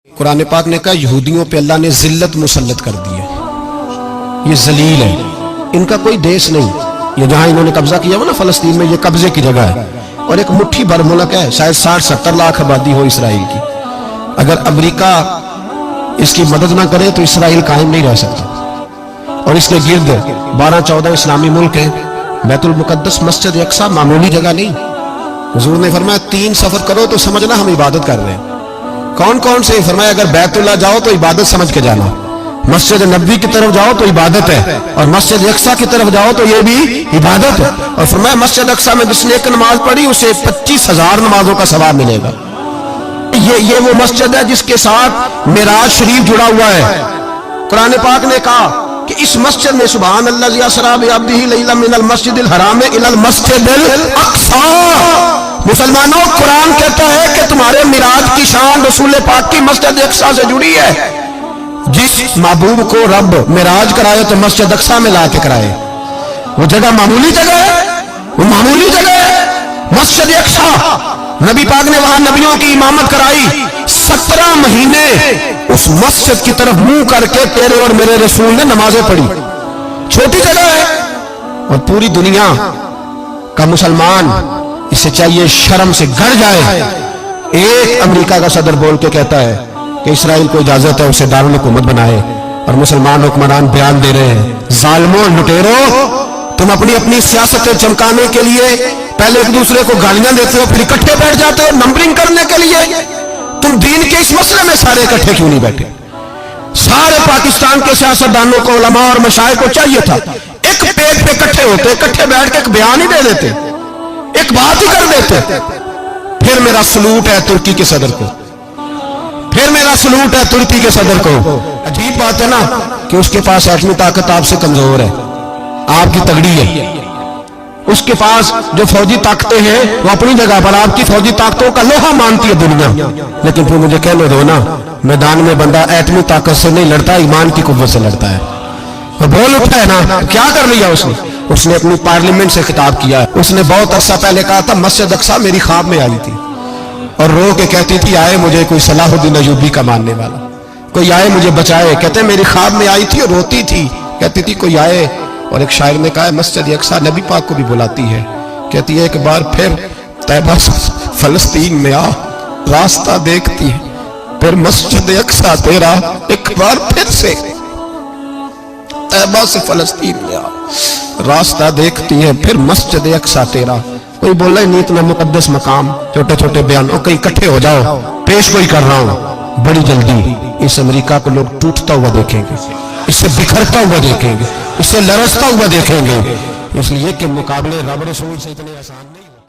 कुरान पाक ने कहा यहूदियों पे अल्लाह ने जिल्लत मुसल्लत कर दी है, ये जलील है, इनका कोई देश नहीं। ये जहां इन्होंने कब्जा किया हुआ ना फलस्तीन में, ये कब्जे की जगह है और एक मुट्ठी भर मुल्क है, शायद 60-70 लाख आबादी हो इसराइल की। अगर अमेरिका इसकी मदद ना करे तो इसराइल कायम नहीं रह सकता। और इसके गिर्द 12-14 इस्लामी मुल्क हैं। बैतुल मुकद्दस मस्जिद अक्सा मामूली जगह नहीं। हुजूर ने फरमाया 3 सफर करो तो समझना हम इबादत कर रहे हैं। कौन कौन से? फरमाया अगर बैतुल्ला जाओ तो इबादत समझ के जाना, मस्जिद नबी की तरफ जाओ तो इबादत है, और मस्जिद अक्सा की तरफ जाओ तो ये भी इबादत है। और फरमाया मस्जिद अक्सा में जिसने एक नमाज पढ़ी उसे 25,000 नमाजों का सवाब मिलेगा। ये वो मस्जिद है जिसके साथ मिराज शरीफ जुड़ा हुआ है। कुरान पाक ने कहा कि इस मस्जिद में सुभान अल्लाज़ी असरा बिअब्दिही लैलन मिनल मस्जिदिल हराम इलल मस्जिदिल अक्सा। मुसलमानों, कुरान कहता है कि तुम्हारे मिराज की शान रसूल पाक की मस्जिद अक्सा से जुड़ी है। जिस महबूब को रब मिराज कराए तो मस्जिद अक्सा में ला के कराए। वो जगह मामूली जगह है, वो मामूली जगह है मस्जिद अक्सा। नबी पाक ने वहां नबियों की इमामत कराई। 17 महीने उस मस्जिद की तरफ मुंह करके तेरे और मेरे रसूल ने नमाजें पढ़ी। छोटी जगह है और पूरी दुनिया का मुसलमान इसे चाहिए शर्म से गड़ जाए। एक अमेरिका का सदर बोल के कहता है कि इसराइल को इजाजत है उसे दारुल हुकूमत बनाए, और मुसलमान हुक्मरान बयान दे रहे हैं जालिमों लुटेरो, तुम अपनी अपनी सियासतें चमकाने के लिए पहले एक दूसरे को गालियां देते हो, फिर इकट्ठे बैठ जाते हो नंबरिंग करने के लिए। तुम दीन के इस मसले में सारे इकट्ठे क्यों नहीं बैठे? सारे पाकिस्तान के सियासतदानों को, उलमा और मशाइख को चाहिए था एक पेज पे इकट्ठे होते, इकट्ठे बैठ के एक बयान ही दे देते, एक बात ही कर देते। फिर मेरा सलूट है तुर्की के सदर को, फिर मेरा सलूट है तुर्की के सदर को। अजीब बात है ना कि उसके पास एटमी ताकत आपसे कमजोर है, आपकी तगड़ी है। उसके पास जो फौजी ताकतें हैं वो अपनी जगह पर, आपकी फौजी ताकतों का लोहा मानती है दुनिया। लेकिन फिर मुझे कहने दो ना, मैदान में बंदा एटमी ताकत से नहीं लड़ता, ईमान की कुव्वत से लड़ता है। वो बोल उठा है ना, क्या कर लिया उसने? उसने अपनी पार्लियामेंट से खिताब किया। उसने बहुत अरसा पहले कहा था मस्जिद अक्सा मेरी ख्वाब में आई थी और रो के कहती थी आए मुझे कोई सलाहुद्दीन अय्यूबी का मानने वाला, कोई आए मुझे बचाए। कहते मेरी ख्वाब में आई थी और रोती थी, कहती थी कोई आए। और एक शायर ने कहा मस्जिद अक्सा नबी पाक को भी बुलाती है, कहती है एक बार फिर तैबा फलस्तीन में आ, रास्ता देखती है फिर मस्जिद अक्सा तेरा, एक बार फिर से तैबा से फलस्तीन में आ, रास्ता देखती है फिर मस्जिद अक्सा तेरा। कोई बोला ही नहीं इतना मुकद्दस मकाम, छोटे छोटे बयानों कहीं इकट्ठे हो जाओ, पेश कोई कर रहा हूं। बड़ी जल्दी इस अमेरिका को लोग टूटता हुआ देखेंगे, इससे बिखरता हुआ देखेंगे, इससे लरसता हुआ देखेंगे, इसलिए कि मुकाबले रब रसूल से इतने आसान नहीं होते।